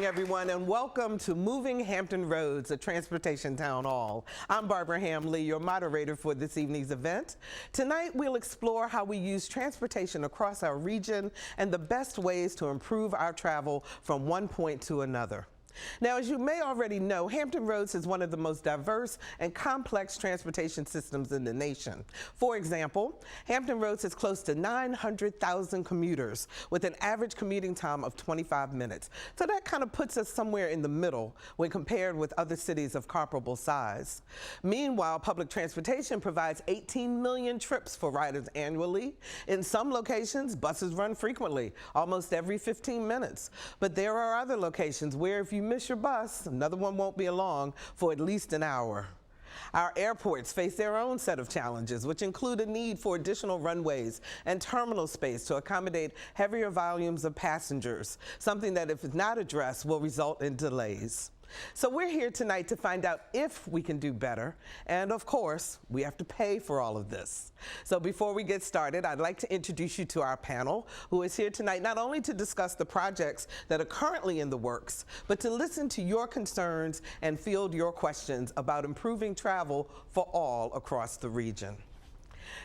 everyone, and welcome to Moving Hampton Roads, a transportation town hall. I'm Barbara Hamley, your moderator for this evening's event. Tonight, we'll explore how we use transportation across our region and the best ways to improve our travel from one point to another. Now, as you may already know, Hampton Roads is one of the most diverse and complex transportation systems in the nation. For example, Hampton Roads has close to 900,000 commuters with an average commuting time of 25 minutes. So that kind of puts us somewhere in the middle when compared with other cities of comparable size. Meanwhile, public transportation provides 18 million trips for riders annually. In some locations, buses run frequently, almost every 15 minutes. But there are other locations where if you miss your bus, another one won't be along for at least an hour. Our airports face their own set of challenges, which include a need for additional runways and terminal space to accommodate heavier volumes of passengers, something that, if it's not addressed, will result in delays. So we're here tonight to find out if we can do better, and of course, we have to pay for all of this. So before we get started, I'd like to introduce you to our panel, who is here tonight not only to discuss the projects that are currently in the works, but to listen to your concerns and field your questions about improving travel for all across the region.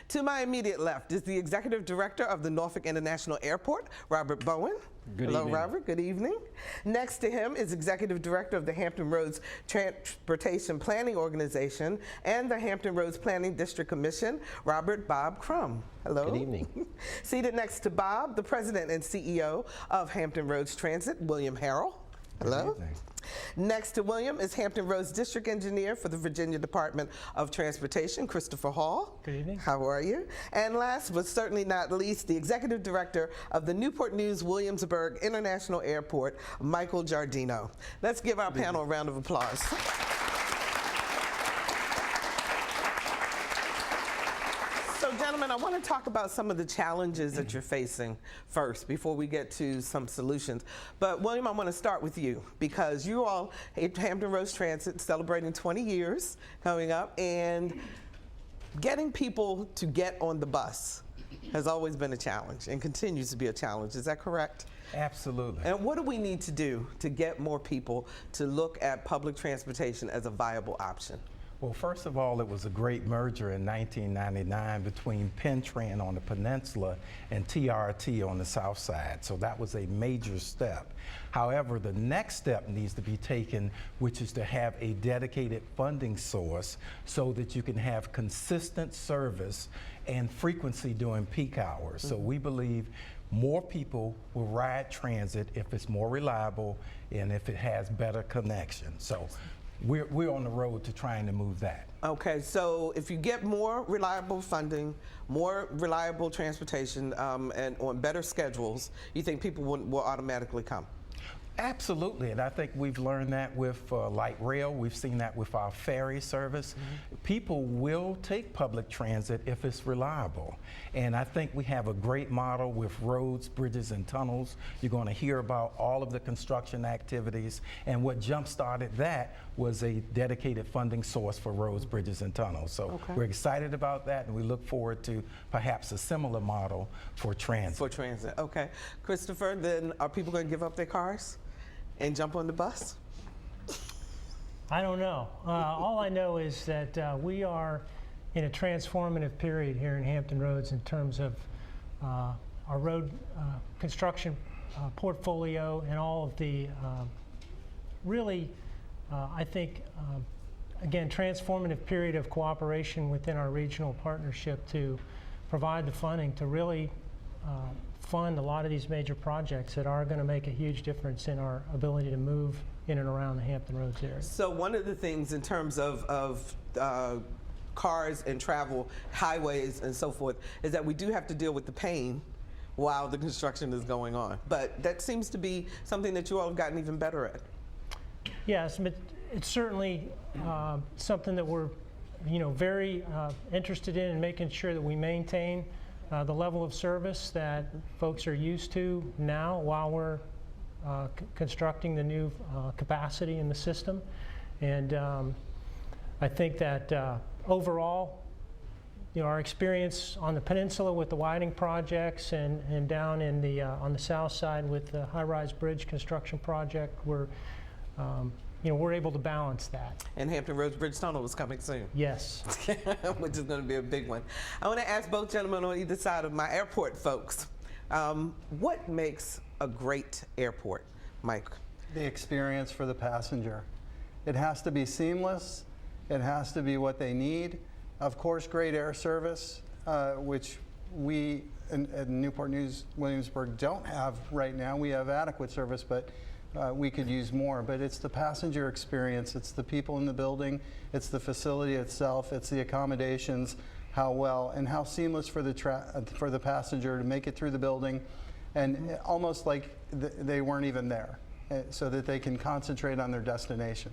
To my immediate left is the Executive Director of the Norfolk International Airport, Robert Bowen. Good Hello, evening. Robert. Good evening. Next to him is Executive Director of the Hampton Roads Transportation Planning Organization and the Hampton Roads Planning District Commission, Bob Crum. Hello. Good evening. Seated next to Bob, the President and CEO of Hampton Roads Transit, William Harrell. Hello. Good evening. Next to William is Hampton Roads District Engineer for the Virginia Department of Transportation, Christopher Hall. Good evening. How are you? And last but certainly not least, the Executive Director of the Newport News Williamsburg International Airport, Michael Giardino. Let's give our panel a round of applause. So, gentlemen, I want to talk about some of the challenges that you're facing first before we get to some solutions. But, William, I want to start with you because you all, Hampton Roads Transit, celebrating 20 years coming up, and getting people to get on the bus has always been a challenge and continues to be a challenge. Is that correct? Absolutely. And what do we need to do to get more people to look at public transportation as a viable option? Well, first of all, it was a great merger in 1999 between Pentran on the peninsula and TRT on the south side. So that was a major step. However, the next step needs to be taken, which is to have a dedicated funding source so that you can have consistent service and frequency during peak hours. So we believe more people will ride transit if it's more reliable and if it has better connection. So we're on the road to trying to move that. Okay, so if you get more reliable funding, more reliable transportation, and on better schedules, you think people will automatically come? Absolutely, and I think we've learned that with light rail. We've seen that with our ferry service. People will take public transit if it's reliable. And I think we have a great model with roads, bridges, and tunnels. You're going to hear about all of the construction activities. And what jump-started that was a dedicated funding source for roads, bridges, and tunnels. So we're excited about that, and we look forward to perhaps a similar model for transit. For transit, okay. Christopher, then are people going to give up their cars and jump on the bus? I don't know. All I know is that we are in a transformative period here in Hampton Roads in terms of our road construction portfolio and all of the really, I think, again, transformative period of cooperation within our regional partnership to provide the funding to really fund a lot of these major projects that are going to make a huge difference in our ability to move in and around the Hampton Roads area. So one of the things in terms of cars and travel, highways and so forth, is that we do have to deal with the pain while the construction is going on. But that seems to be something that you all have gotten even better at. Yes, but it's certainly something that we're very interested in making sure that we maintain the level of service that folks are used to now while we're constructing the new capacity in the system. And I think that overall, our experience on the peninsula with the widening projects and down in the on the south side with the high-rise bridge construction project, we're able to balance that. And Hampton Roads Bridge Tunnel is coming soon. Yes. Which is going to be a big one. I want to ask both gentlemen on either side of my airport folks, what makes a great airport, Mike? The experience for the passenger. It has to be seamless. It has to be what they need. Of course, great air service, which we at Newport News Williamsburg don't have right now. We have adequate service, but we could use more. But it's the passenger experience. It's the people in the building. It's the facility itself. It's the accommodations, how well and how seamless for the passenger to make it through the building, and almost like they weren't even there, so that they can concentrate on their destination.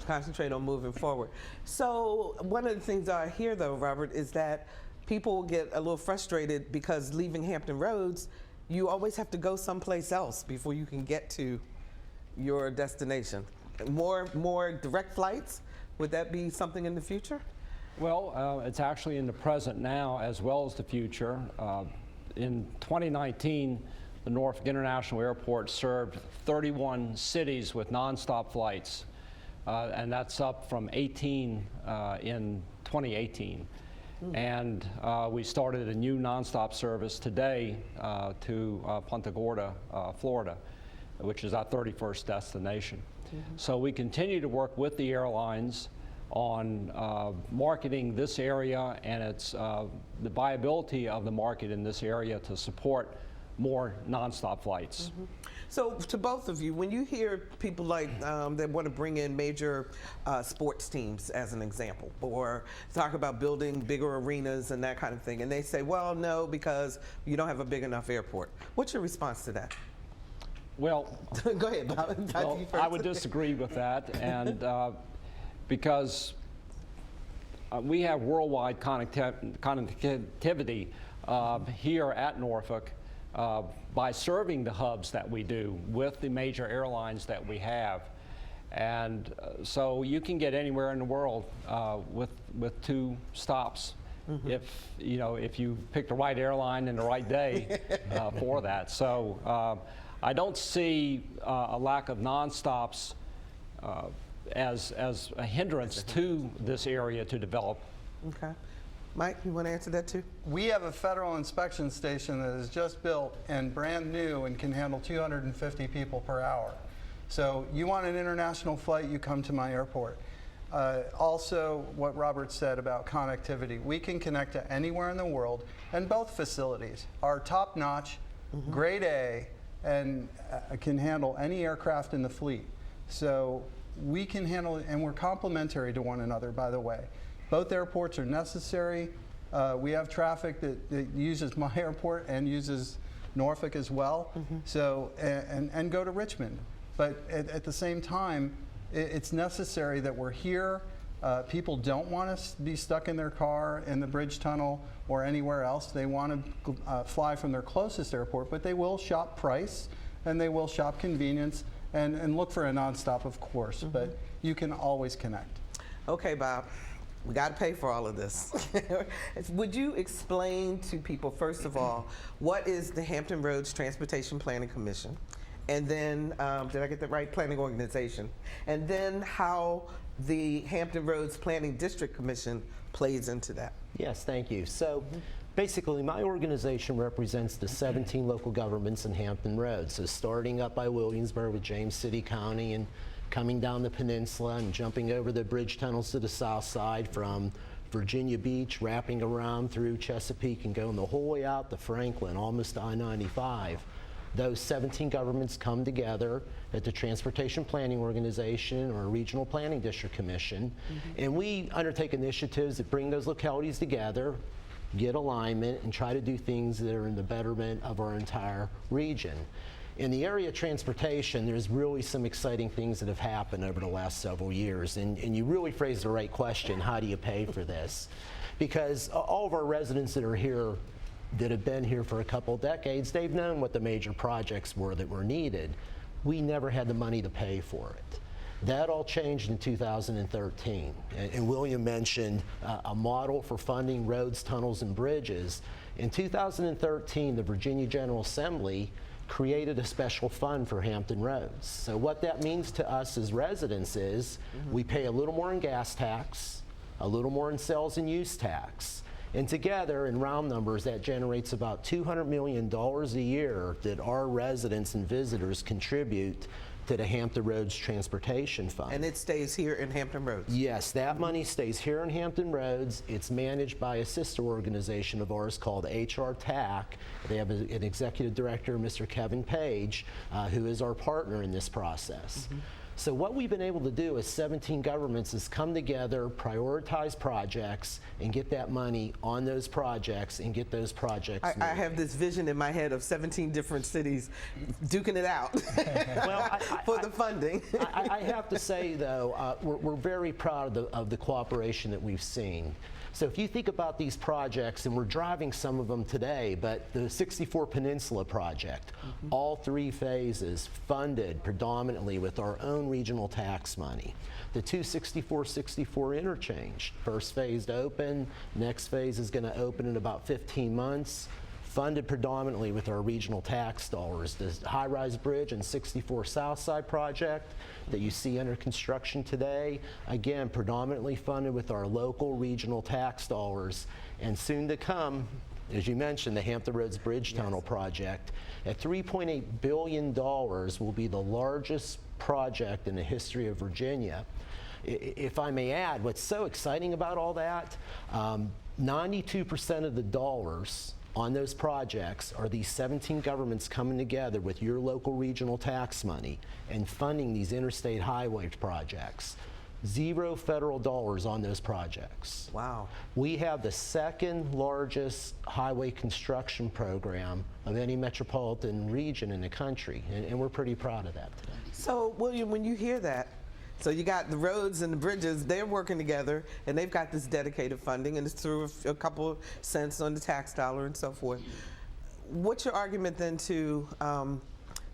Concentrate on moving forward. So one of the things I hear, though, Robert, is that people get a little frustrated because leaving Hampton Roads, you always have to go someplace else before you can get to your destination. More direct flights, would that be something in the future? Well, it's actually in the present now as well as the future. In 2019, the Norfolk International Airport served 31 cities with nonstop flights. And that's up from 18 in 2018. And we started a new nonstop service today to Punta Gorda, Florida, which is our 31st destination. So we continue to work with the airlines on marketing this area and its the viability of the market in this area to support more nonstop flights. So to both of you, when you hear people like that want to bring in major sports teams as an example, or talk about building bigger arenas and that kind of thing, and they say, well, no, because you don't have a big enough airport. What's your response to that? Well, go ahead, Bob. well, I would disagree with that, and because we have worldwide connectivity here at Norfolk. By serving the hubs that we do with the major airlines that we have. And so you can get anywhere in the world with 2 stops if you pick the right airline and the right day for that. So I don't see a lack of non-stops as a hindrance to this area to develop. Okay. Mike, you want to answer that too? We have a federal inspection station that is just built and brand new and can handle 250 people per hour. So you want an international flight, you come to my airport. Also, what Robert said about connectivity. We can connect to anywhere in the world, and both facilities are top-notch, grade A, and can handle any aircraft in the fleet. So we can handle it, and we're complementary to one another, by the way. Both airports are necessary. We have traffic that uses my airport and uses Norfolk as well. So and go to Richmond. But at the same time, it's necessary that we're here. People don't want to be stuck in their car in the bridge tunnel or anywhere else. They want to fly from their closest airport, but they will shop price and they will shop convenience and look for a nonstop, of course. But you can always connect. Okay, Bob. We got to pay for all of this. Would you explain to people, first of all, what is the Hampton Roads Transportation Planning Commission? And then, did I get the right, planning organization? And then how the Hampton Roads Planning District Commission plays into that? Yes, thank you. So basically, my organization represents the 17 local governments in Hampton Roads. So starting up by Williamsburg with James City County and coming down the peninsula and jumping over the bridge tunnels to the south side from Virginia Beach, wrapping around through Chesapeake and going the whole way out to Franklin, almost to I-95. Those 17 governments come together at the Transportation Planning Organization or Regional Planning District Commission, and we undertake initiatives that bring those localities together, get alignment, and try to do things that are in the betterment of our entire region. In the area of transportation, there's really some exciting things that have happened over the last several years. And you really phrased the right question, how do you pay for this? Because all of our residents that are here, that have been here for a couple of decades, they've known what the major projects were that were needed. We never had the money to pay for it. That all changed in 2013. And William mentioned a model for funding roads, tunnels, and bridges. In 2013, the Virginia General Assembly created a special fund for Hampton Roads. So what that means to us as residents is we pay a little more in gas tax, a little more in sales and use tax. And together, in round numbers, that generates about $200 million a year that our residents and visitors contribute to the Hampton Roads Transportation Fund. And it stays here in Hampton Roads? Yes, that money stays here in Hampton Roads. It's managed by a sister organization of ours called WHRO. They have an executive director, Mr. Kevin Page, who is our partner in this process. So what we've been able to do as 17 governments is come together, prioritize projects, and get that money on those projects and get those projects moving. I have this vision in my head of 17 different cities duking it out for the funding. I have to say, though, we're very proud of the cooperation that we've seen. So if you think about these projects, and we're driving some of them today, but the 64 Peninsula project, all 3 phases funded predominantly with our own regional tax money. The 264-64 interchange, first phase to open, next phase is going to open in about 15 months. Funded predominantly with our regional tax dollars. The high-rise bridge and 64 South Side project that you see under construction today, again, predominantly funded with our local regional tax dollars. And soon to come, as you mentioned, the Hampton Roads Bridge Tunnel project at $3.8 billion will be the largest project in the history of Virginia. If I may add, what's so exciting about all that, 92% of the dollars on those projects are these 17 governments coming together with your local regional tax money and funding these interstate highway projects. 0 federal dollars on those projects. Wow. We have the 2nd largest highway construction program of any metropolitan region in the country, and we're pretty proud of that today. So, William, when you hear that, so you got the roads and the bridges, they're working together, and they've got this dedicated funding, and it's through a couple of cents on the tax dollar and so forth. What's your argument then to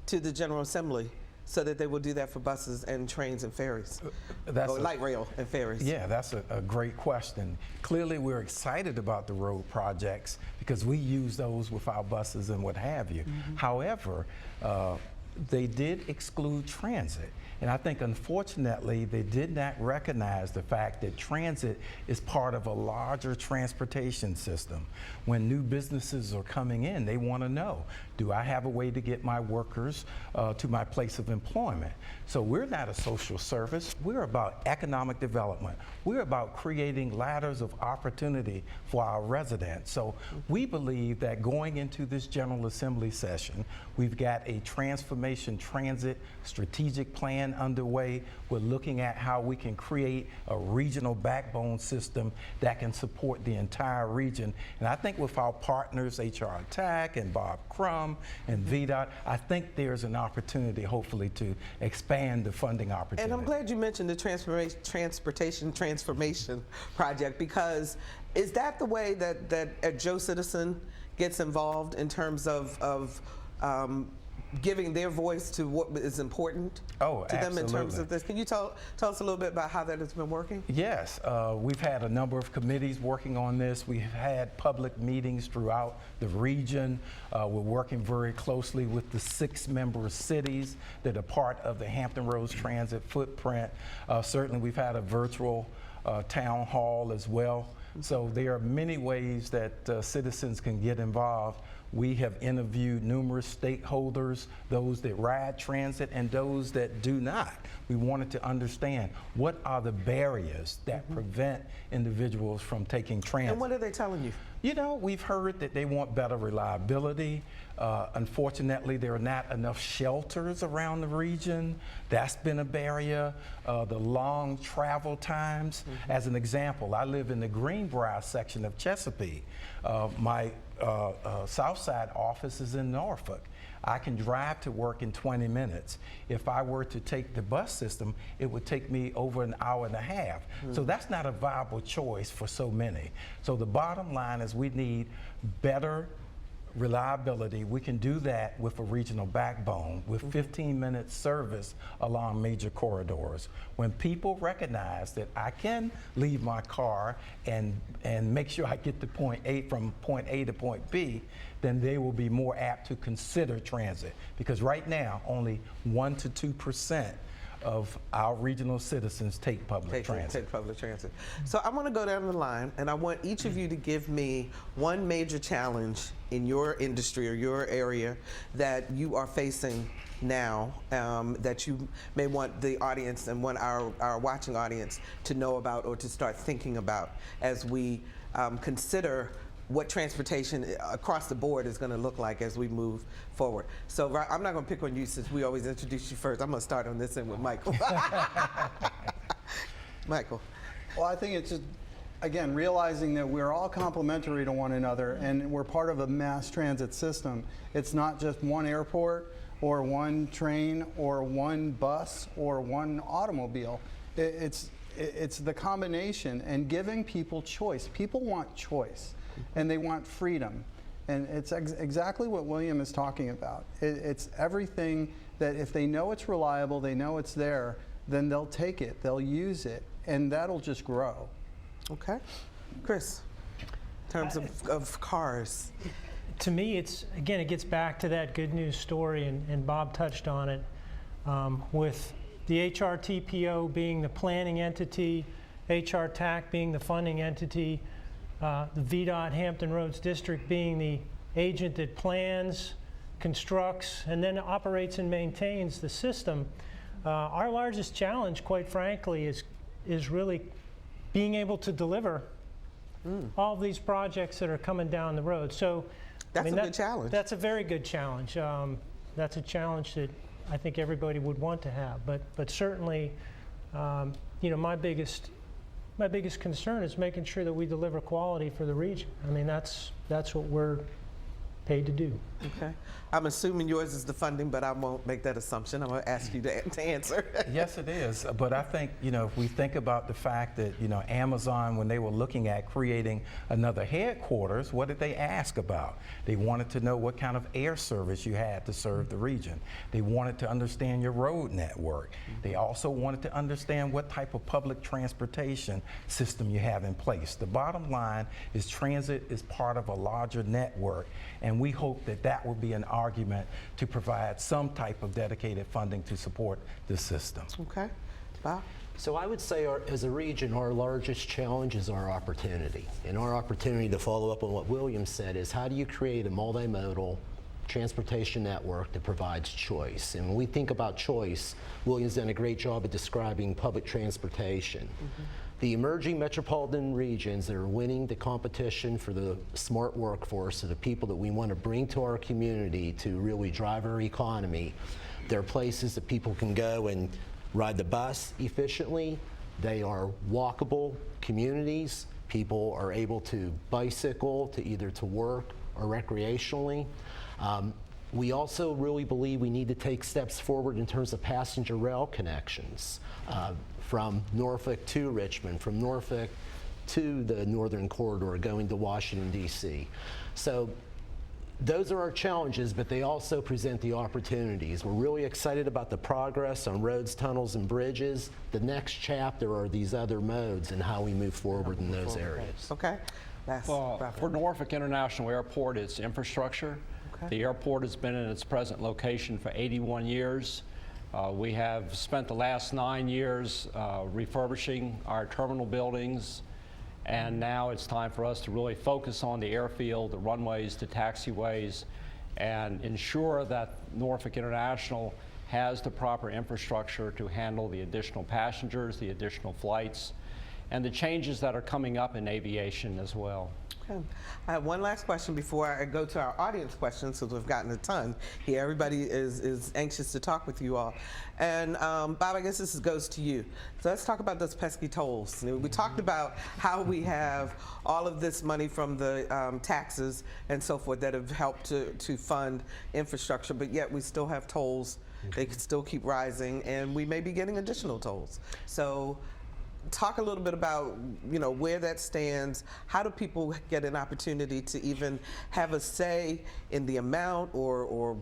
the General Assembly so that they will do that for buses and trains and ferries, or light rail and ferries? Yeah, that's a great question. Clearly, we're excited about the road projects because we use those with our buses and what have you. However, they did exclude transit. And I think, unfortunately, they did not recognize the fact that transit is part of a larger transportation system. When new businesses are coming in, they want to know, do I have a way to get my workers to my place of employment? So we're not a social service. We're about economic development. We're about creating ladders of opportunity for our residents. So we believe that going into this General Assembly session, we've got a transformation transit strategic plan underway. We're looking at how we can create a regional backbone system that can support the entire region. And I think with our partners, WHRO and Bob Crum and VDOT, I think there's an opportunity, hopefully, to expand the funding opportunity. And I'm glad you mentioned the transportation transformation project, because is that the way that Joe Citizen gets involved in terms of giving their voice to what is important to them in terms of this? Can you tell us a little bit about how that has been working? Yes, we've had a number of committees working on this. We've had public meetings throughout the region. We're working very closely with the 6 member cities that are part of the Hampton Roads Transit footprint. Certainly, we've had a virtual town hall as well. So there are many ways that citizens can get involved. We have interviewed numerous stakeholders, those that ride transit and those that do not. We wanted to understand what are the barriers that prevent individuals from taking transit. And what are they telling you? You know, we've heard that they want better reliability. Unfortunately, there are not enough shelters around the region. That's been a barrier. The long travel times. As an example, I live in the Greenbrier section of Chesapeake. My South Side office is in Norfolk. I can drive to work in 20 minutes. If I were to take the bus system, it would take me over an hour and a half. So that's not a viable choice for so many. So the bottom line is we need better reliability, we can do that with a regional backbone with 15-minute service along major corridors. When people recognize that I can leave my car and make sure I get to point A from point A to point B, then they will be more apt to consider transit. Because right now, only 1 to 2% of our regional citizens take public transit. Take public transit. So I want to go down the line, and I want each of you to give me one major challenge in your industry or your area that you are facing now, that you may want the audience and want our watching audience to know about or to start thinking about as we consider what transportation across the board is going to look like as we move forward. So I'm not going to pick on you since we always introduce you first. I'm going to start on this end with Michael. Michael. Well, I think it's just, again, realizing that we're all complementary to one another and we're part of a mass transit system. It's not just one airport or one train or one bus or one automobile. It's the combination and giving people choice. People want choice. And they want freedom. And it's exactly what William is talking about. It's everything that if they know it's reliable, they know it's there, then they'll take it, they'll use it, and that'll just grow. Okay. Chris, in terms of cars. To me, it gets back to that good news story, and Bob touched on it, with the HRTPO being the planning entity, HRTAC being the funding entity, the VDOT Hampton Roads District being the agent that plans, constructs, and then operates and maintains the system. Our largest challenge, quite frankly, is really being able to deliver all of these projects that are coming down the road. So that's a good challenge. That's a very good challenge. That's a challenge that I think everybody would want to have. But certainly, my biggest concern is making sure that we deliver quality for the region. I mean, that's what we're paid to do. Okay. I'm assuming yours is the funding, but I won't make that assumption. I'm going to ask you to answer. Yes, it is. But I think, if we think about the fact that, Amazon, when they were looking at creating another headquarters, what did they ask about? They wanted to know what kind of air service you had to serve the region. They wanted to understand your road network. They also wanted to understand what type of public transportation system you have in place. The bottom line is transit is part of a larger network, and we hope that that will be an argument to provide some type of dedicated funding to support this system. Okay. Bob? So I would say as a region, our largest challenge is our opportunity. And our opportunity, to follow up on what William said, is how do you create a multimodal transportation network that provides choice? And when we think about choice, William's done a great job of describing public transportation. The emerging metropolitan regions that are winning the competition for the smart workforce are the people that we want to bring to our community to really drive our economy. They're places that people can go and ride the bus efficiently. They are walkable communities. People are able to bicycle to either to work or recreationally. We also really believe we need to take steps forward in terms of passenger rail connections. From Norfolk to Richmond, from Norfolk to the Northern Corridor going to Washington, D.C. So those are our challenges, but they also present the opportunities. We're really excited about the progress on roads, tunnels, and bridges. The next chapter are these other modes and how we move forward in those areas. Okay. For Norfolk International Airport, it's infrastructure. Okay. The airport has been in its present location for 81 years. We have spent the last 9 years refurbishing our terminal buildings, and now it's time for us to really focus on the airfield, the runways, the taxiways, and ensure that Norfolk International has the proper infrastructure to handle the additional passengers, the additional flights, and the changes that are coming up in aviation as well. Okay. I have one last question before I go to our audience questions, since we've gotten a ton here. Everybody is anxious to talk with you all. And Bob, I guess this goes to you. So let's talk about those pesky tolls. We talked about how we have all of this money from the taxes and so forth that have helped to fund infrastructure, but yet we still have tolls. They could still keep rising, and we may be getting additional tolls. So talk a little bit about, where that stands. How do people get an opportunity to even have a say in the amount or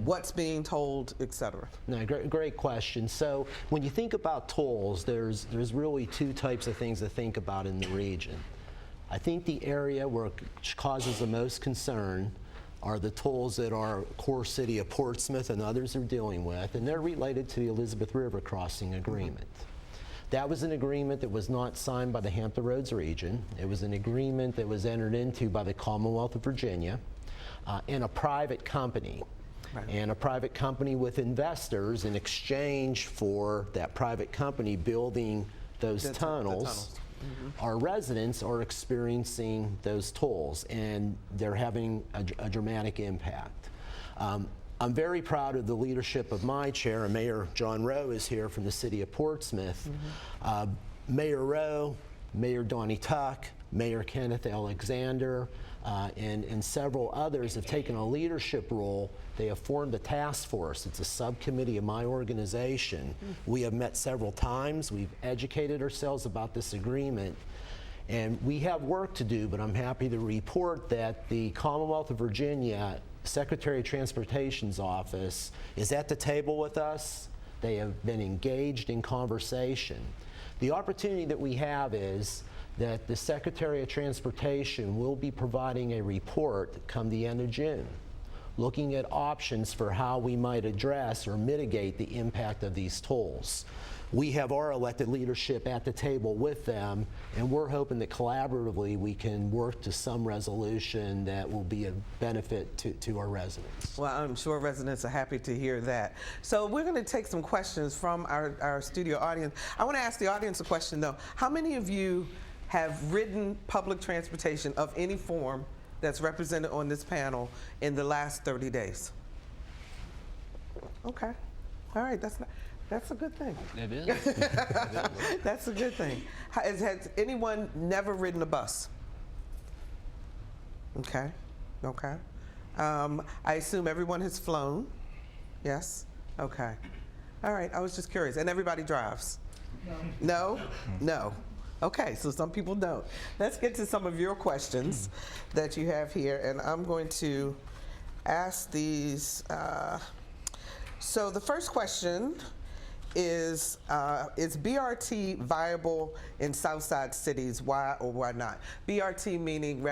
what's being told, et cetera? No, great question. So when you think about tolls, there's really two types of things to think about in the region. I think the area which causes the most concern are the tolls that our core city of Portsmouth and others are dealing with, and they're related to the Elizabeth River Crossing Agreement. That was an agreement that was not signed by the Hampton Roads region. It was an agreement that was entered into by the Commonwealth of Virginia and a private company. Right. And a private company with investors in exchange for that private company building those tunnels. Our residents are experiencing those tolls, and they're having a dramatic impact. I'm very proud of the leadership of my chair, and Mayor John Rowe is here from the city of Portsmouth. Mayor Rowe, Mayor Donnie Tuck, Mayor Kenneth Alexander, and several others have taken a leadership role. They have formed a task force. It's a subcommittee of my organization. We have met several times. We've educated ourselves about this agreement. And we have work to do, but I'm happy to report that the Commonwealth of Virginia Secretary of Transportation's office is at the table with us. They have been engaged in conversation. The opportunity that we have is that the Secretary of Transportation will be providing a report come the end of June, looking at options for how we might address or mitigate the impact of these tolls. We have our elected leadership at the table with them, and we're hoping that collaboratively we can work to some resolution that will be a benefit to our residents. Well, I'm sure residents are happy to hear that. So we're going to take some questions from our studio audience. I want to ask the audience a question, though. How many of you have ridden public transportation of any form that's represented on this panel in the last 30 days? Okay. All right. That's a good thing. It is. That's a good thing. Has anyone never ridden a bus? Okay. Okay. I assume everyone has flown. Yes? Okay. All right. I was just curious. And everybody drives? No? No? No. Okay, so some people don't. Let's get to some of your questions that you have here, and I'm going to ask these. So the first question is BRT viable in Southside cities? Why or why not? BRT meaning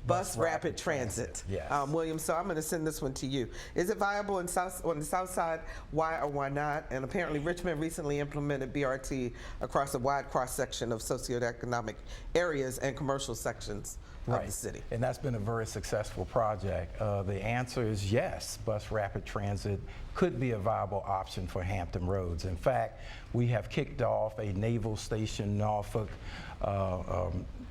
Bus Rapid Transit. Yes. William, so I'm going to send this one to you. Is it viable on the South Side? Why or why not? And apparently Richmond recently implemented BRT across a wide cross-section of socioeconomic areas and commercial sections of the city. And that's been a very successful project. The answer is yes, Bus Rapid Transit could be a viable option for Hampton Roads. In fact, we have kicked off a Naval Station Norfolk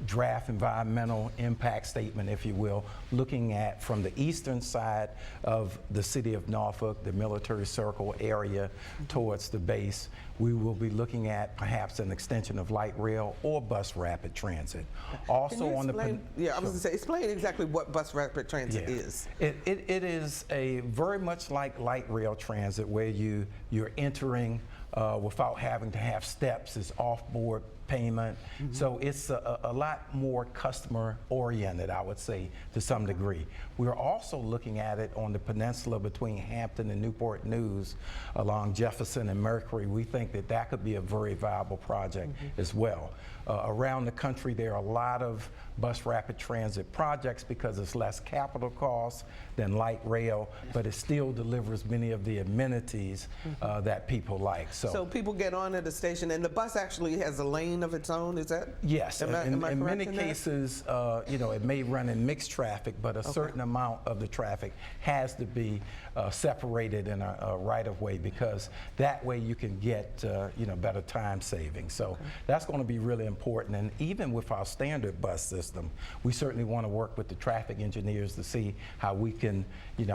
draft environmental impact statement, if you will, looking at from the eastern side of the city of Norfolk, the military circle area towards the base. We will be looking at perhaps an extension of light rail or bus rapid transit. Also on the I was going to say, explain exactly what bus rapid transit is. It is a very much like light rail transit where you're entering without having to have steps. It's off-board payment. So it's a lot more customer oriented, I would say, to some degree. We're also looking at it on the peninsula between Hampton and Newport News along Jefferson and Mercury. We think that could be a very viable project as well. Around the country, there are a lot of bus rapid transit projects because it's less capital costs than light rail, but it still delivers many of the amenities that people like. So people get on at the station, and the bus actually has a lane of its own, is that? Yes, am I in correct many cases, it may run in mixed traffic, but a certain amount of the traffic has to be separated in a right-of-way, because that way you can get better time savings. So that's going to be really important. And even with our standard bus system, we certainly want to work with the traffic engineers to see how we can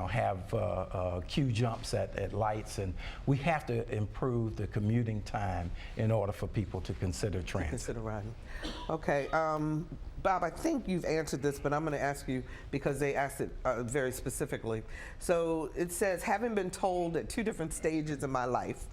have queue jumps at lights, and we have to improve the commuting time in order for people to consider transit. Consider riding. Okay, Bob, I think you've answered this, but I'm going to ask you because they asked it very specifically. So it says, having been told at 2 different stages in my life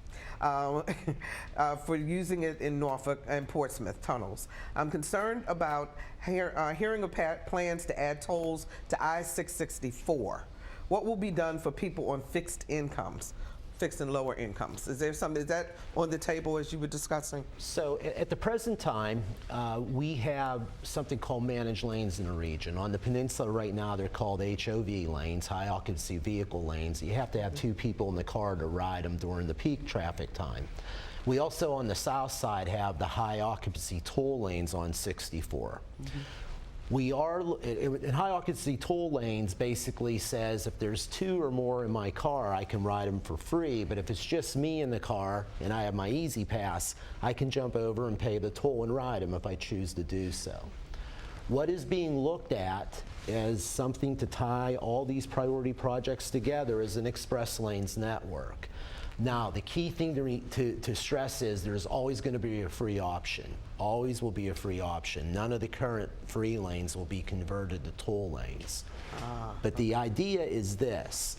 for using it in Norfolk and Portsmouth tunnels, I'm concerned about hearing of plans to add tolls to I-664. What will be done for people on fixed incomes? Fixed and lower incomes. Is that on the table as you were discussing? So at the present time, we have something called managed lanes in the region. On the peninsula right now, they're called HOV lanes, high occupancy vehicle lanes. You have to have 2 people in the car to ride them during the peak traffic time. We also on the south side have the high occupancy toll lanes on 64. We are, in high occupancy toll lanes basically says if there's 2 or more in my car, I can ride them for free, but if it's just me in the car and I have my Easy Pass, I can jump over and pay the toll and ride them if I choose to do so. What is being looked at as something to tie all these priority projects together is an express lanes network. Now, the key thing to stress is there's always going to be a free option. Always will be a free option. None of the current free lanes will be converted to toll lanes. But the idea is this,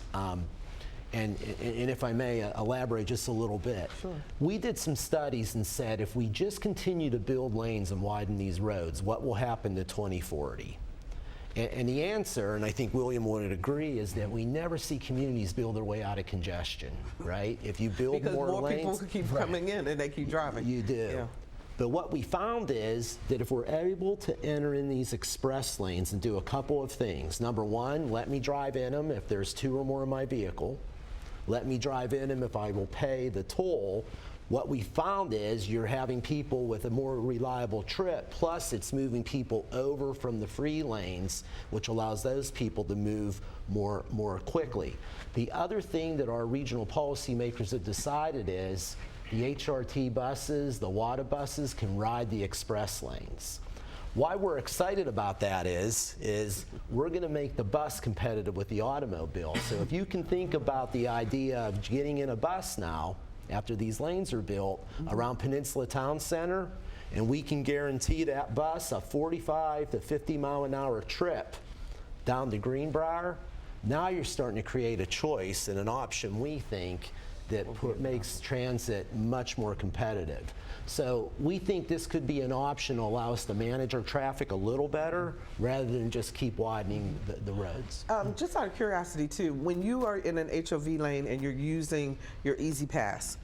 and if I may elaborate just a little bit. Sure. We did some studies and said if we just continue to build lanes and widen these roads, what will happen to 2040? And the answer, and I think William would agree, is that we never see communities build their way out of congestion, right? If you build because more more lanes, people keep coming in and they keep driving. you do. Yeah. But what we found is that if we're able to enter in these express lanes and do a couple of things. Number 1, let me drive in them if there's 2 or more in my vehicle. Let me drive in them if I will pay the toll. What we found is you're having people with a more reliable trip, plus it's moving people over from the free lanes, which allows those people to move more quickly. The other thing that our regional policymakers have decided is the HRT buses, the WADA buses can ride the express lanes. Why we're excited about that is we're going to make the bus competitive with the automobile. So if you can think about the idea of getting in a bus now, after these lanes are built around Peninsula Town Center, and we can guarantee that bus a 45 to 50 mile an hour trip down to Greenbrier, now you're starting to create a choice and an option, we think, that makes transit much more competitive. So we think this could be an option to allow us to manage our traffic a little better rather than just keep widening the roads. Just out of curiosity too, when you are in an HOV lane and you're using your Easy Pass,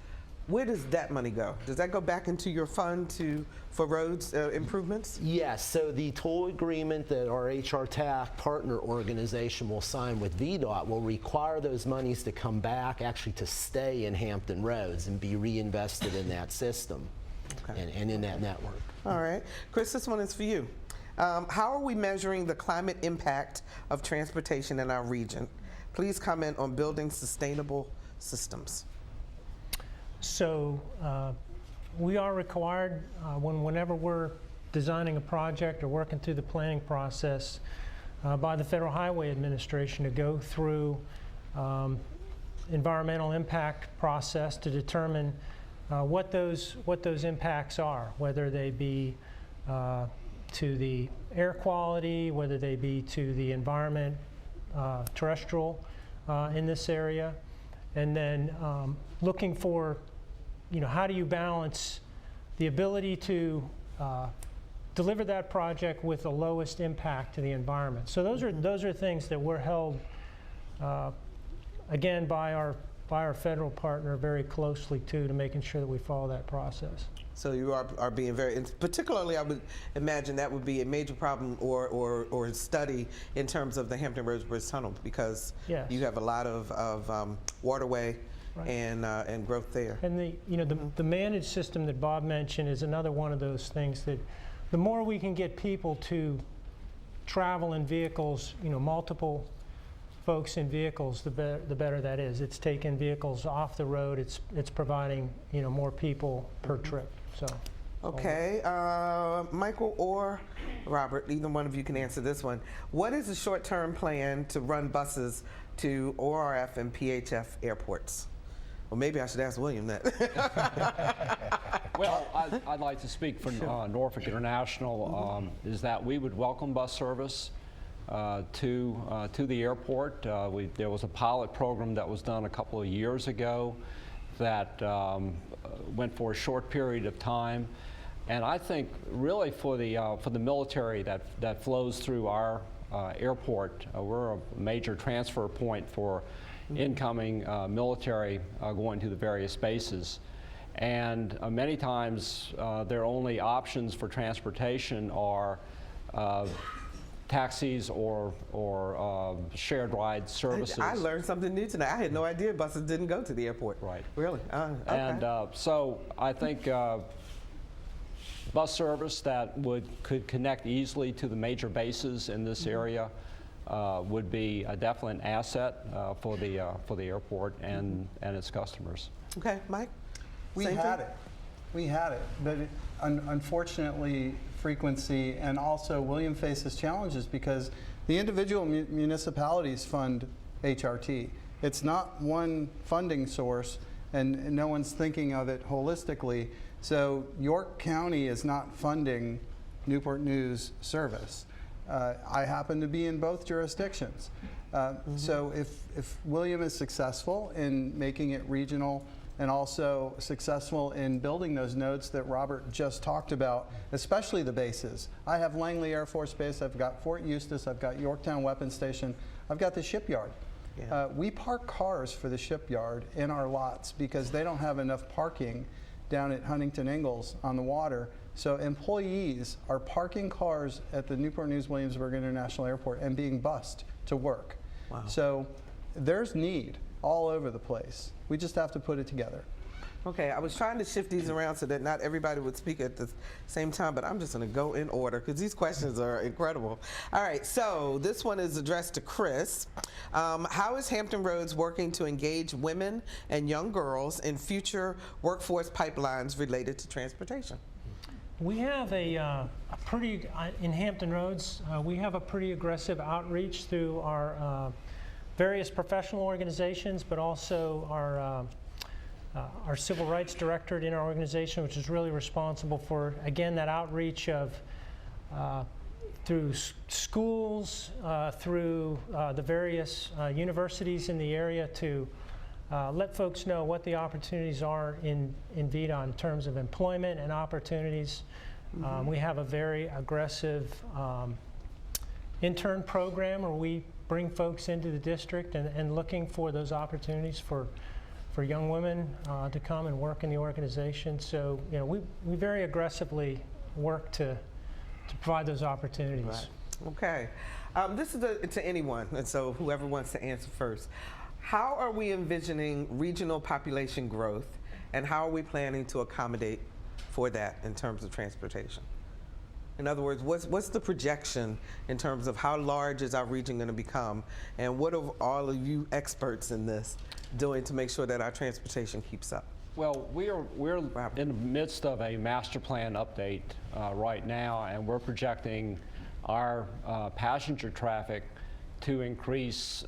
where does that money go? Does that go back into your fund for roads improvements? Yes, so the toll agreement that our HR TAC partner organization will sign with VDOT will require those monies to come back, actually to stay in Hampton Roads and be reinvested in that system. Okay. And in that network. All right. Chris, this one is for you. How are we measuring the climate impact of transportation in our region? Please comment on building sustainable systems. So we are required, whenever we're designing a project or working through the planning process by the Federal Highway Administration to go through environmental impact process to determine what those impacts are, whether they be to the air quality, whether they be to the environment, terrestrial in this area, and then looking for, how do you balance the ability to deliver that project with the lowest impact to the environment. So those are things that we're held again by our federal partner very closely to making sure that we follow that process. So you are being very, and particularly I would imagine that would be a major problem or study in terms of the Hampton Roads Bridge Tunnel, because yes. You have a lot of waterway right. and growth there. And the managed system that Bob mentioned is another one of those things that the more we can get people to travel in vehicles, multiple folks in vehicles, the better that is. It's taking vehicles off the road. It's providing more people per trip. So. Okay, Michael or Robert, either one of you can answer this one. What is the short-term plan to run buses to ORF and PHF airports? Well, maybe I should ask William that. Well, I'd like to speak for Norfolk International, is that we would welcome bus service to the airport. There was a pilot program that was done a couple of years ago that went for a short period of time. And I think really for the military that flows through our airport, we're a major transfer point for incoming military going to the various bases. And many times their only options for transportation are taxis or shared ride services. I learned something new tonight. I had no idea buses didn't go to the airport. Right. Really? Okay. And so I think bus service that could connect easily to the major bases in this area would be definitely an asset for the airport and its customers. Okay, Mike? We Same had thing? it. We had it. But unfortunately, frequency and also William faces challenges because the individual municipalities fund HRT. It's not one funding source, and no one's thinking of it holistically. So York County is not funding Newport News service. I happen to be in both jurisdictions. So if William is successful in making it regional and also successful in building those nodes that Robert just talked about, especially the bases. I have Langley Air Force Base, I've got Fort Eustis, I've got Yorktown Weapons Station, I've got the shipyard. Yeah. We park cars for the shipyard in our lots because they don't have enough parking down at Huntington Ingalls on the water. So employees are parking cars at the Newport News Williamsburg International Airport and being bused to work. Wow. So there's need all over the place. We just have to put it together. Okay, I was trying to shift these around so that not everybody would speak at the same time, but I'm just going to go in order because these questions are incredible. All right, so this one is addressed to Chris. How is Hampton Roads working to engage women and young girls in future workforce pipelines related to transportation? We have a pretty, in Hampton Roads, we have a pretty aggressive outreach through our various professional organizations, but also our civil rights directorate in our organization, which is really responsible for, again, that outreach of through schools, through the various universities in the area to let folks know what the opportunities are in VDOT in terms of employment and opportunities. We have a very aggressive intern program where we bring folks into the district and looking for those opportunities for young women to come and work in the organization. So, you know, we very aggressively work to provide those opportunities. Right. Okay. This is to anyone, and so whoever wants to answer first. How are we envisioning regional population growth, and how are we planning to accommodate for that in terms of transportation? In other words, what's the projection in terms of how large is our region going to become, and what are all of you experts in this doing to make sure that our transportation keeps up? Well, we're in the midst of a master plan update right now, and we're projecting our passenger traffic to increase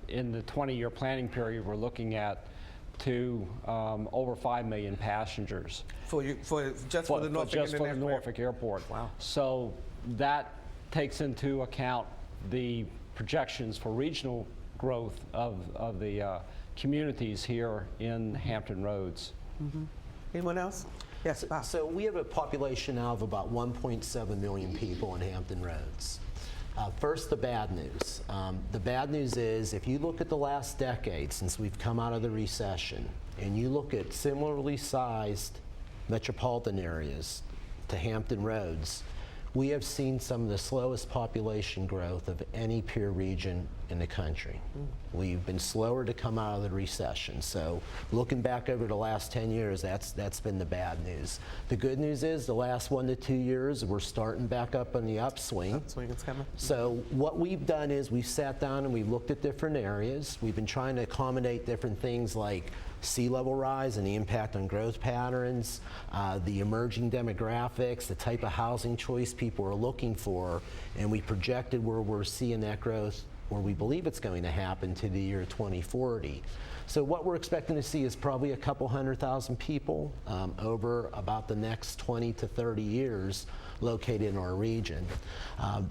in the 20-year planning period. We're looking at to over 5 million passengers. For the Norfolk Airport. Wow. So that takes into account the projections for regional growth of the communities here in Hampton Roads. Anyone else? Yes, Bob. So we have a population now of about 1.7 million people in Hampton Roads. First, the bad news. The bad news is if you look at the last decade since we've come out of the recession and you look at similarly sized metropolitan areas to Hampton Roads, we have seen some of the slowest population growth of any peer region in the country. We've been slower to come out of the recession. So looking back over the last 10 years, that's been the bad news. The good news is the last 1 to 2 years, we're starting back up on the upswing. Upswing is coming. So what we've done is we've sat down and we've looked at different areas. We've been trying to accommodate different things like sea level rise and the impact on growth patterns, the emerging demographics, the type of housing choice people are looking for, and we projected where we're seeing that growth or we believe it's going to happen, to the year 2040. So what we're expecting to see is probably a couple 100,000 people over about the next 20 to 30 years located in our region.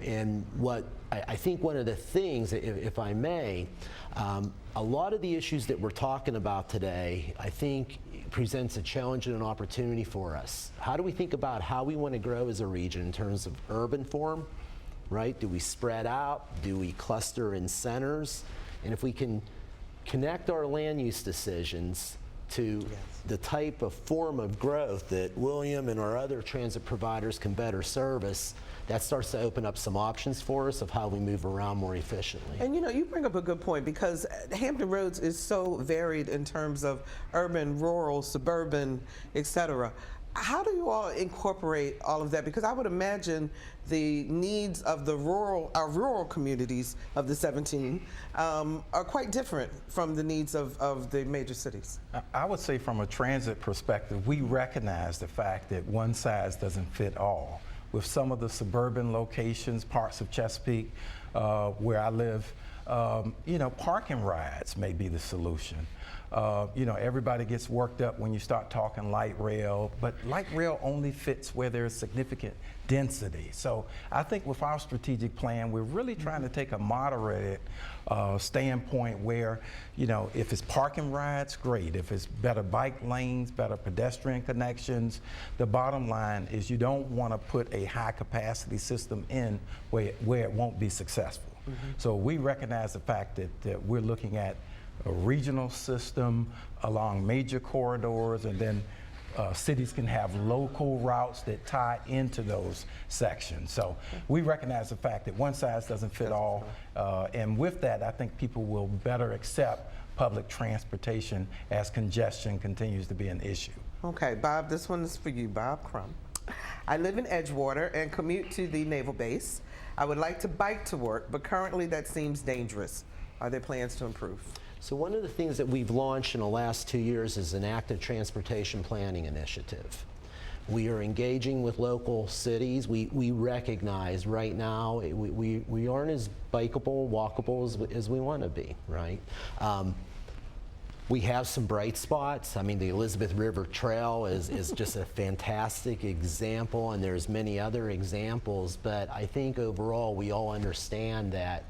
And what I think one of the things, if I may, a lot of the issues that we're talking about today, I think presents a challenge and an opportunity for us. How do we think about how we want to grow as a region in terms of urban form, right? Do we spread out? Do we cluster in centers? And if we can connect our land use decisions to the type of form of growth that William and our other transit providers can better service, that starts to open up some options for us of how we move around more efficiently. And you know, you bring up a good point, because Hampton Roads is so varied in terms of urban, rural, suburban, et cetera. How do you all incorporate all of that? Because I would imagine the needs of the our rural communities of the 17 are quite different from the needs of the major cities. I would say from a transit perspective, we recognize the fact that one size doesn't fit all. With some of the suburban locations, parts of Chesapeake, where I live, you know, parking rides may be the solution. You know, everybody gets worked up when you start talking light rail, but light rail only fits where there's significant density. So I think with our strategic plan, we're really trying to take a moderated standpoint where, you know, if it's parking rides, great. If it's better bike lanes, better pedestrian connections, the bottom line is you don't want to put a high capacity system in where it won't be successful. So we recognize the fact that we're looking at a regional system along major corridors, and then cities can have local routes that tie into those sections. So we recognize the fact that one size doesn't fit all, and with that, I think people will better accept public transportation as congestion continues to be an issue. Okay, Bob, this one is for you, Bob Crum. I live in Edgewater and commute to the Naval Base. I would like to bike to work, but currently that seems dangerous. Are there plans to improve? So one of the things that we've launched in the last 2 years is an active transportation planning initiative. We are engaging with local cities. We recognize right now we aren't as bikeable, walkable as we want to be, right? We have some bright spots. I mean, the Elizabeth River Trail is just a fantastic example, and there's many other examples, but I think overall we all understand that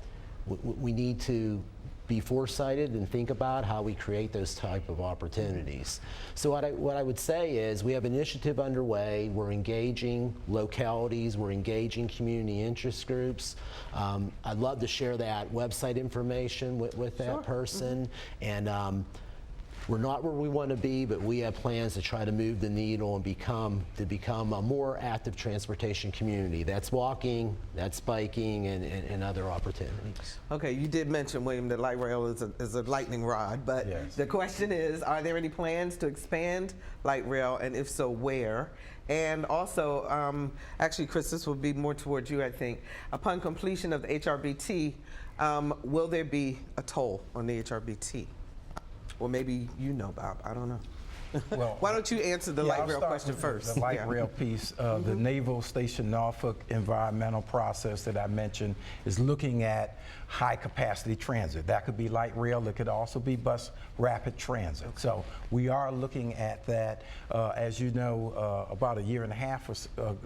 we need to be foresighted and think about how we create those type of opportunities. So what I would say is we have an initiative underway. We're engaging localities, we're engaging community interest groups. I'd love to share that website information with that person. And we're not where we want to be, but we have plans to try to move the needle and become a more active transportation community. That's walking, that's biking, and other opportunities. Okay, you did mention, William, that light rail is a lightning rod, but yes. The question is, are there any plans to expand light rail, and if so, where? And also, actually, Chris, this will be more towards you, I think. Upon completion of the HRBT, will there be a toll on the HRBT? Or maybe you know, Bob, I don't know. Well, why don't you answer the light I'll rail start question with first? The light rail piece. The Naval Station Norfolk environmental process that I mentioned is looking at high capacity transit. That could be light rail, it could also be bus rapid transit. Okay. So we are looking at that. As you know, about a year and a half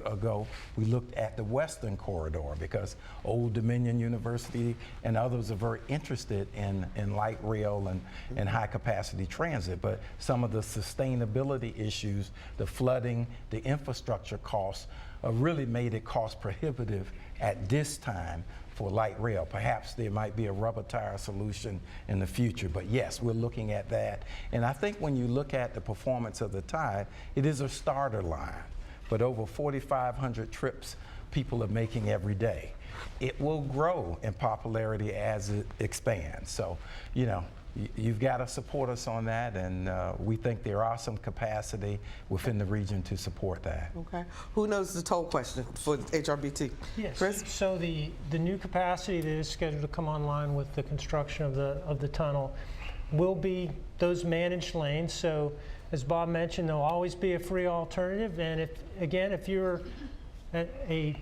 ago, we looked at the Western Corridor because Old Dominion University and others are very interested in light rail and high capacity transit. But some of the sustainability issues, the flooding, the infrastructure costs, really made it cost prohibitive at this time for light rail. Perhaps there might be a rubber tire solution in the future, but yes, we're looking at that. And I think when you look at the performance of the Tide, it is a starter line, but over 4,500 trips people are making every day. It will grow in popularity as it expands. So, you know, you've got to support us on that, and we think there are some capacity within the region to support that. Okay. Who knows the toll question for HRBT? Yes. Chris? So the new capacity that is scheduled to come online with the construction of the tunnel will be those managed lanes. So as Bob mentioned, there'll always be a free alternative. And if you're a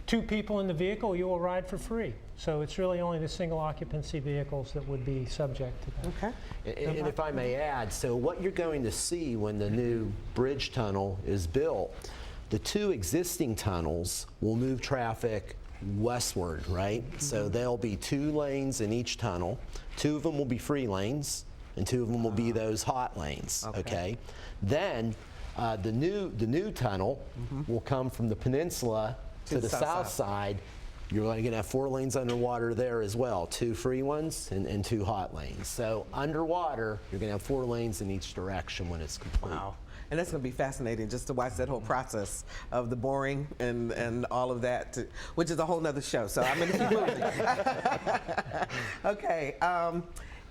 2 people in the vehicle, you will ride for free. So it's really only the single occupancy vehicles that would be subject to that. Okay. And if I may add, so what you're going to see when the new bridge tunnel is built, the 2 existing tunnels will move traffic westward, right? So there'll be 2 lanes in each tunnel. 2 of them will be free lanes, and 2 of them will be those hot lanes, okay? Then the new tunnel will come from the peninsula to the south side. You're going to have 4 lanes underwater there as well, 2 free ones and 2 hot lanes. So underwater, you're going to have 4 lanes in each direction when it's complete. Wow. And that's going to be fascinating just to watch that whole process of the boring and all of that, which is a whole nother show. So I'm going to keep moving. Okay.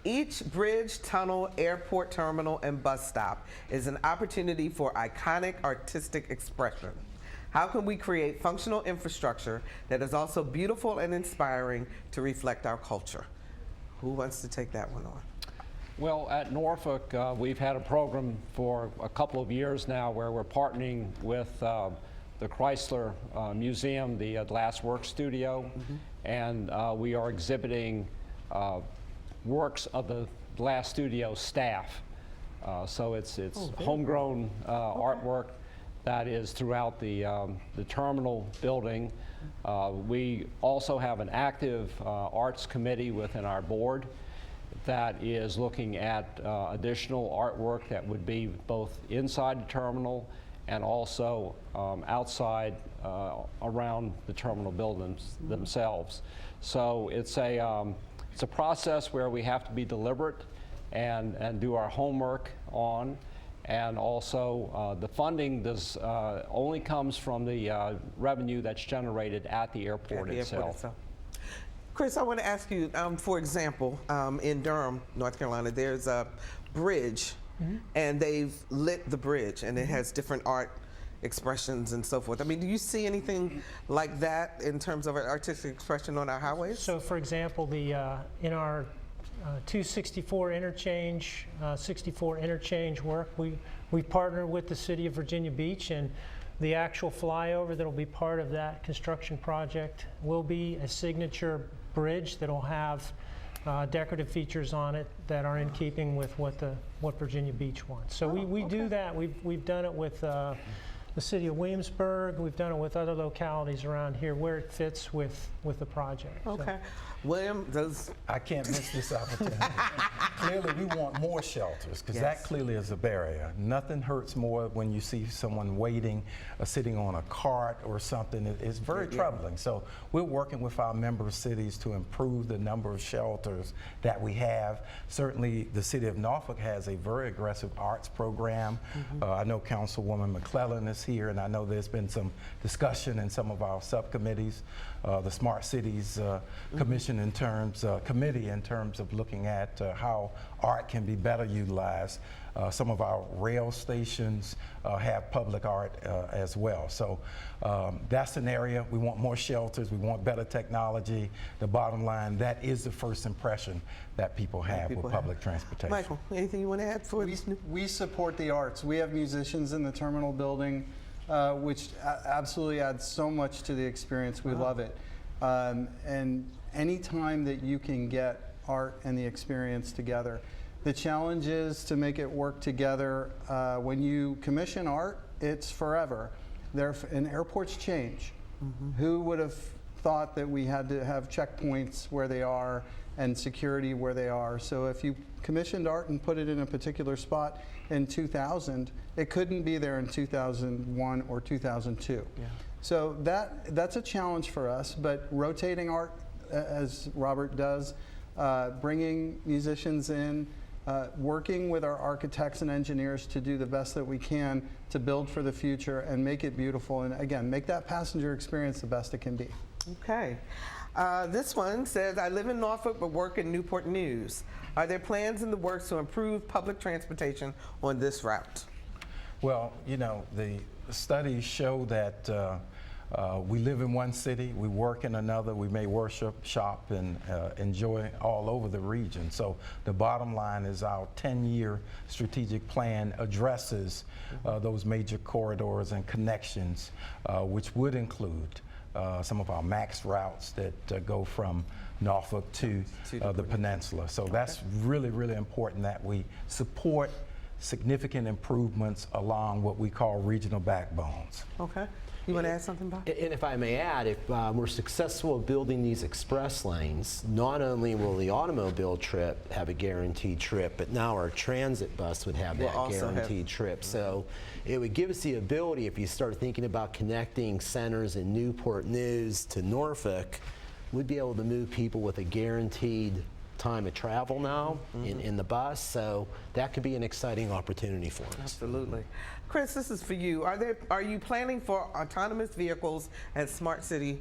Each bridge, tunnel, airport terminal, and bus stop is an opportunity for iconic artistic expression. How can we create functional infrastructure that is also beautiful and inspiring to reflect our culture? Who wants to take that one on? Well, at Norfolk, we've had a program for a couple of years now where we're partnering with the Chrysler Museum, the Glass Work Studio, and we are exhibiting works of the Glass Studio staff. So it's homegrown artwork that is throughout the terminal building. We also have an active arts committee within our board that is looking at additional artwork that would be both inside the terminal and also outside around the terminal buildings themselves. So it's a process where we have to be deliberate and do our homework on. And also, the funding only comes from the revenue that's generated at the airport itself. Chris, I want to ask you, for example, in Durham, North Carolina, there's a bridge, and they've lit the bridge, and it has different art expressions and so forth. I mean, do you see anything like that in terms of artistic expression on our highways? So, for example, in our 264 interchange, 64 interchange work, we partnered with the City of Virginia Beach, and the actual flyover that will be part of that construction project will be a signature bridge that will have decorative features on it that are in keeping with what Virginia Beach wants. So we do that. We've done it with the City of Williamsburg. We've done it with other localities around here where it fits with the project. Okay. So. William, I can't miss this opportunity. Clearly, we want more shelters because that clearly is a barrier. Nothing hurts more when you see someone waiting or sitting on a cart or something. It's very troubling. So we're working with our member cities to improve the number of shelters that we have. Certainly, the City of Norfolk has a very aggressive arts program. I know Councilwoman McClellan is here, and I know there's been some discussion in some of our subcommittees. The Smart Cities Committee in terms of looking at how art can be better utilized. Some of our rail stations have public art as well. So that's an area. We want more shelters. We want better technology. The bottom line, that is the first impression that people have with public transportation. Michael, anything you want to add for this? We support the arts. We have musicians in the terminal building, which absolutely adds so much to the experience. We love it. And any time that you can get art and the experience together. The challenge is to make it work together. When you commission art, it's forever. And airports change. Who would have thought that we had to have checkpoints where they are and security where they are? So if you commissioned art and put it in a particular spot in 2000, it couldn't be there in 2001 or 2002. So that's a challenge for us, but rotating art, as Robert does, bringing musicians in, working with our architects and engineers to do the best that we can to build for the future and make it beautiful, and again, make that passenger experience the best it can be. Okay. This one says, I live in Norfolk but work in Newport News. Are there plans in the works to improve public transportation on this route? Well, you know, the studies show that we live in one city, we work in another, we may worship, shop, and enjoy all over the region. So the bottom line is our 10-year strategic plan addresses those major corridors and connections, which would include some of our max routes that go from Norfolk to the peninsula. So that's really, really important that we support significant improvements along what we call regional backbones. Okay. You want to add something, Bob? And if I may add, if we're successful at building these express lanes, not only will the automobile trip have a guaranteed trip, but now our transit bus would have that guaranteed trip. So it would give us the ability, if you start thinking about connecting centers in Newport News to Norfolk, we'd be able to move people with a guaranteed time of travel now in the bus. So that could be an exciting opportunity for us. Absolutely. Chris, this is for you. Are you planning for autonomous vehicles and smart city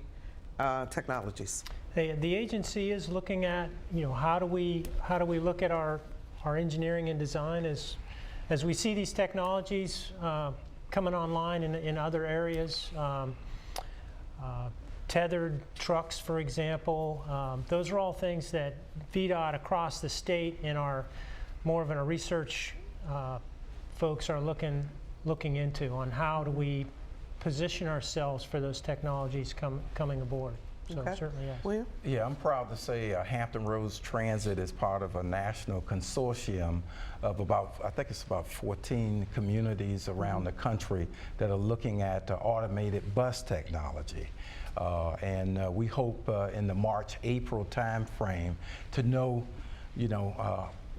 technologies? The agency is looking at, how do we look at our engineering and design as we see these technologies coming online in other areas. Tethered trucks, for example, those are all things that VDOT across the state and our more of a research folks are looking into on how do we position ourselves for those technologies coming aboard. So certainly, yes. William? Yeah, I'm proud to say Hampton Roads Transit is part of a national consortium of I think it's about 14 communities around the country that are looking at automated bus technology. And we hope in the March-April time frame to know,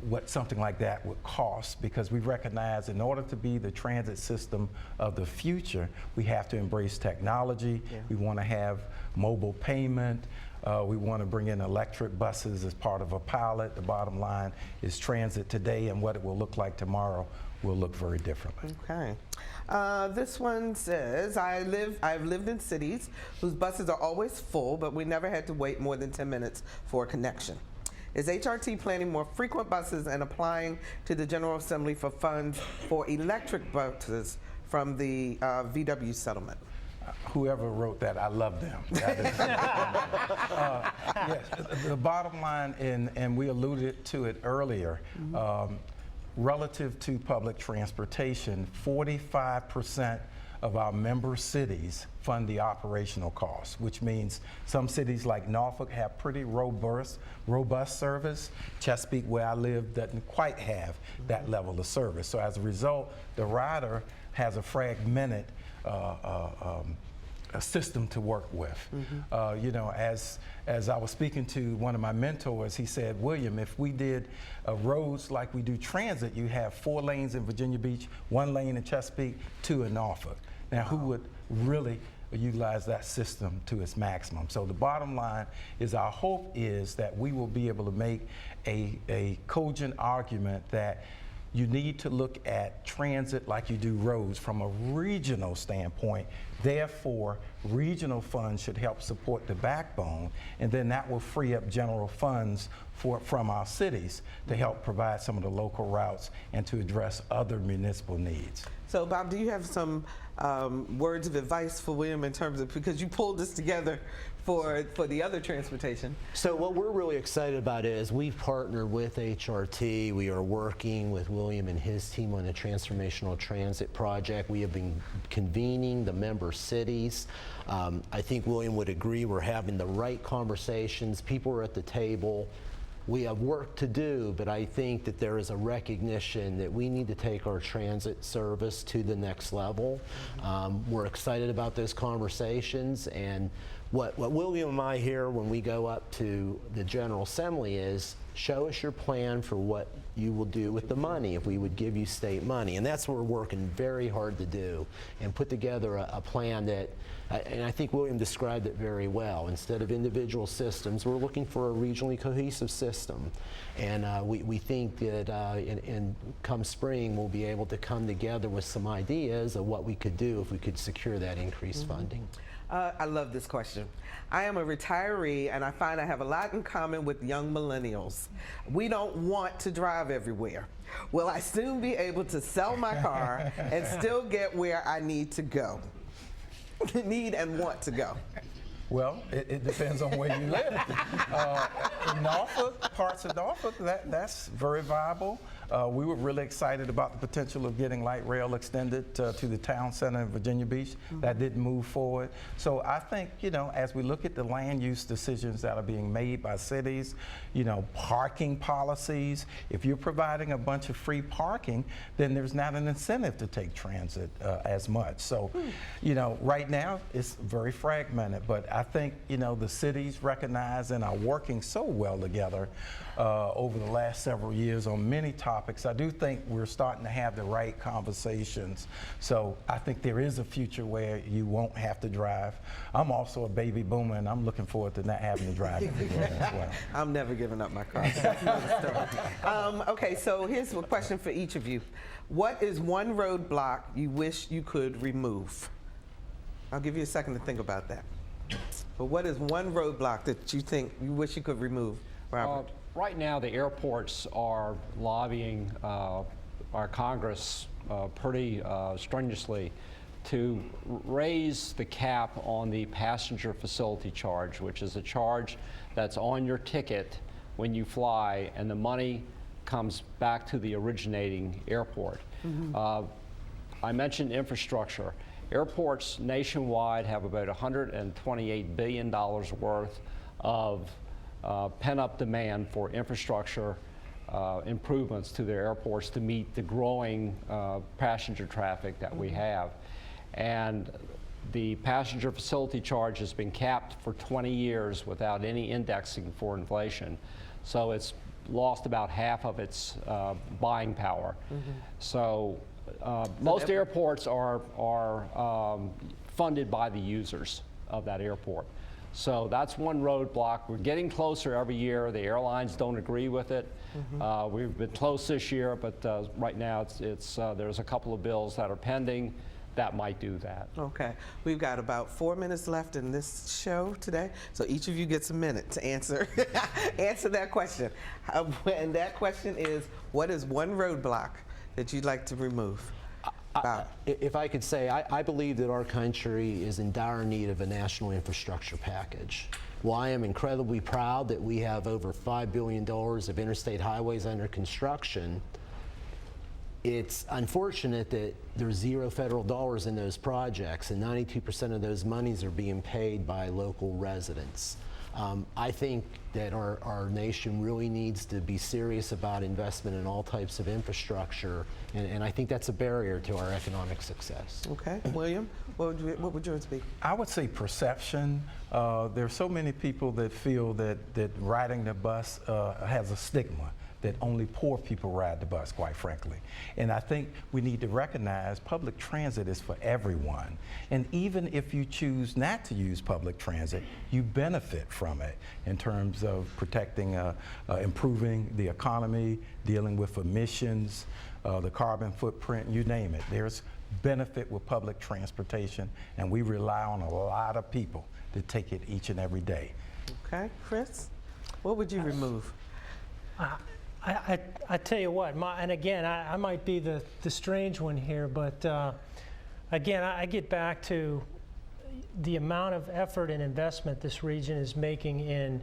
what something like that would cost, because we recognize in order to be the transit system of the future, we have to embrace technology. Yeah. We want to have mobile payment. We want to bring in electric buses as part of a pilot. The bottom line is transit today and what it will look like tomorrow will look very differently. Okay. This one says, I've lived in cities whose buses are always full, but we never had to wait more than 10 minutes for a connection. Is HRT planning more frequent buses and applying to the General Assembly for funds for electric buses from the VW settlement? Whoever wrote that, I love them. Yes, the bottom line, and we alluded to it earlier, relative to public transportation, 45% of our member cities fund the operational costs, which means some cities like Norfolk have pretty robust service. Chesapeake, where I live, doesn't quite have that level of service. So as a result, the rider has a fragmented a system to work with. As I was speaking to one of my mentors, he said, William, if we did roads like we do transit, you have 4 lanes in Virginia Beach, 1 lane in Chesapeake, 2 in Norfolk. Now, who would really utilize that system to its maximum? So the bottom line is our hope is that we will be able to make a cogent argument that you need to look at transit like you do roads from a regional standpoint. Therefore, regional funds should help support the backbone, and then that will free up general funds from our cities to help provide some of the local routes and to address other municipal needs. So, Bob, do you have some words of advice for William in terms of, because you pulled this together for the other transportation? So what we're really excited about is we've partnered with HRT. We are working with William and his team on a transformational transit project. We have been convening the member cities. I think William would agree we're having the right conversations. People are at the table. We have work to do, but I think that there is a recognition that we need to take our transit service to the next level. We're excited about those conversations, and what William and I hear when we go up to the General Assembly is, show us your plan for what you will do with the money if we would give you state money. And that's what we're working very hard to do, and put together a plan that, and I think William described it very well. Instead of individual systems, we're looking for a regionally cohesive system. And we think that in come spring, we'll be able to come together with some ideas of what we could do if we could secure that increased funding. I love this question. I am a retiree, and I find I have a lot in common with young millennials. We don't want to drive everywhere. Will I soon be able to sell my car and still get where I need to go? Need and want to go? Well, it depends on where you live. In Norfolk, parts of Norfolk, that's very viable. We were really excited about the potential of getting light rail extended to the town center in Virginia Beach. That didn't move forward. So I think, you know, as we look at the land use decisions that are being made by cities, you know, parking policies, if you're providing a bunch of free parking, then there's not an incentive to take transit as much. So, you know, right now it's very fragmented, but I think, you know, the cities recognize and are working so well together over the last several years on many topics. I do think we're starting to have the right conversations. So I think there is a future where you won't have to drive. I'm also a baby boomer, and I'm looking forward to not having to drive anymore as well. I'm never giving up my car. Okay, so here's a question for each of you. What is one roadblock you wish you could remove? I'll give you a second to think about that. But what is one roadblock that you think you wish you could remove, Robert? Right now, the airports are lobbying our Congress pretty strenuously to raise the cap on the passenger facility charge, which is a charge that's on your ticket when you fly, and the money comes back to the originating airport. I mentioned infrastructure. Airports nationwide have about $128 billion worth of pent-up demand for infrastructure improvements to their airports to meet the growing passenger traffic that we have. And the passenger facility charge has been capped for 20 years without any indexing for inflation. So it's lost about half of its buying power. So most airports are funded by the users of that airport. So that's one roadblock. We're getting closer every year. The airlines don't agree with it. We've been close this year, but right now there's a couple of bills that are pending that might do that. Okay, we've got about 4 minutes left in this show today, so each of you gets a minute to answer answer that question. And that question is, what is one roadblock that you'd like to remove? If I could say, I believe that our country is in dire need of a national infrastructure package. While I am incredibly proud that we have over $5 billion of interstate highways under construction, it's unfortunate that there's zero federal dollars in those projects, and 92% of those monies are being paid by local residents. I think that our nation really needs to be serious about investment in all types of infrastructure, and I think that's a barrier to our economic success. Okay, William, what would yours be? I would say perception. There's so many people that feel that riding the bus has a stigma, that only poor people ride the bus, quite frankly. And I think we need to recognize public transit is for everyone. And even if you choose not to use public transit, you benefit from it in terms of protecting, improving the economy, dealing with emissions, the carbon footprint, you name it. There's benefit with public transportation, and we rely on a lot of people to take it each and every day. Okay, Chris, what would you remove? I tell you what, and again, I might be the strange one here, but again, I get back to the amount of effort and investment this region is making in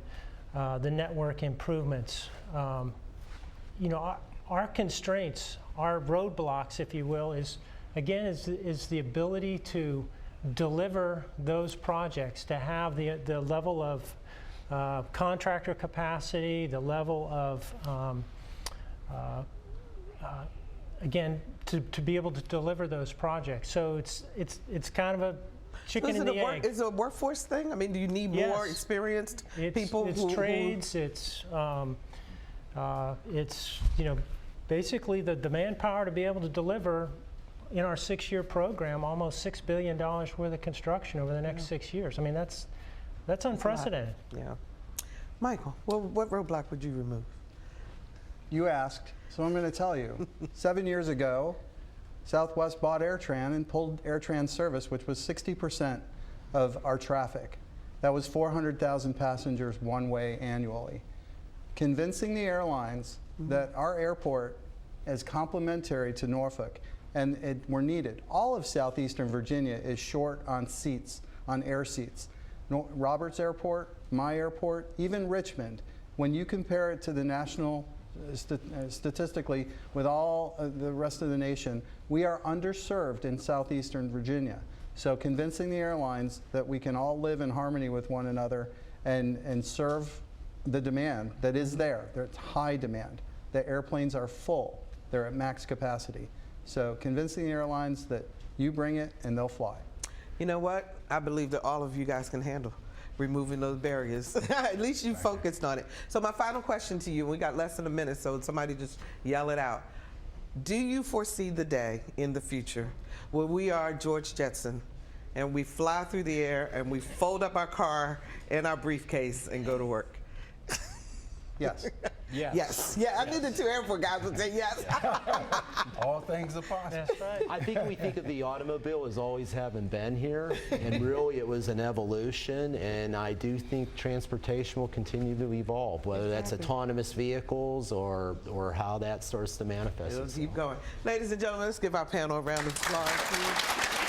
the network improvements. You know, our constraints, our roadblocks, if you will, is the ability to deliver those projects, to have the level of contractor capacity, the level of again, to be able to deliver those projects. So it's kind of a chicken and the egg. Is it a workforce thing? I mean, do you need more experienced people? It's trades. It's you know, basically the manpower to be able to deliver in our 6-year program almost $6 billion worth of construction over the next 6 years. I mean, that's unprecedented. Yeah. Michael, what roadblock would you remove? You asked, so I'm going to tell you. 7 years ago, Southwest bought AirTran and pulled AirTran service, which was 60% of our traffic. That was 400,000 passengers one way annually. Convincing the airlines that our airport is complementary to Norfolk and we're needed. All of southeastern Virginia is short on seats, on air seats. Roberts Airport, my airport, even Richmond, when you compare it to the national statistically, with all the rest of the nation, we are underserved in southeastern Virginia. So convincing the airlines that we can all live in harmony with one another and serve the demand that is there. There's high demand. The airplanes are full. They're at max capacity. So convincing the airlines that you bring it and they'll fly. You know what? I believe that all of you guys can handle removing those barriers. At least you focused on it. So my final question to you, we got less than a minute, so somebody just yell it out. Do you foresee the day in the future where we are George Jetson and we fly through the air and we fold up our car and our briefcase and go to work? Yes. Yes. Yeah, I knew the two airport guys would say yes. All things are possible. That's right. I think we think of the automobile as always having been here, and really it was an evolution, and I do think transportation will continue to evolve, whether that's autonomous vehicles or how that starts to manifest It'll itself. keep going. Ladies and gentlemen, let's give our panel a round of applause, please.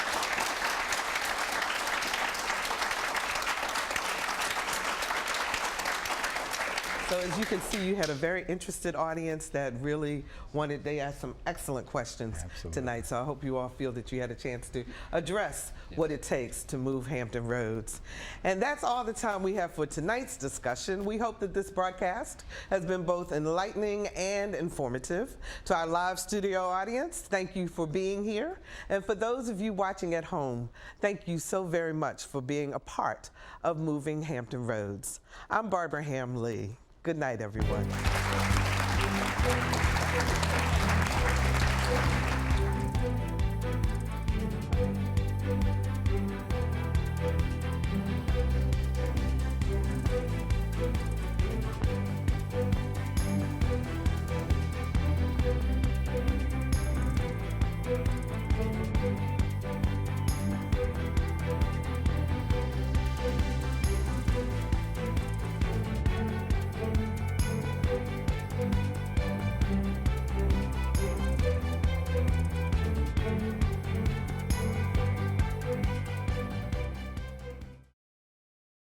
So as you can see, you had a very interested audience that really they asked some excellent questions tonight. So I hope you all feel that you had a chance to address what it takes to move Hampton Roads. And that's all the time we have for tonight's discussion. We hope that this broadcast has been both enlightening and informative. To our live studio audience, thank you for being here. And for those of you watching at home, thank you so very much for being a part of moving Hampton Roads. I'm Barbara Ham Lee. Good night, everyone.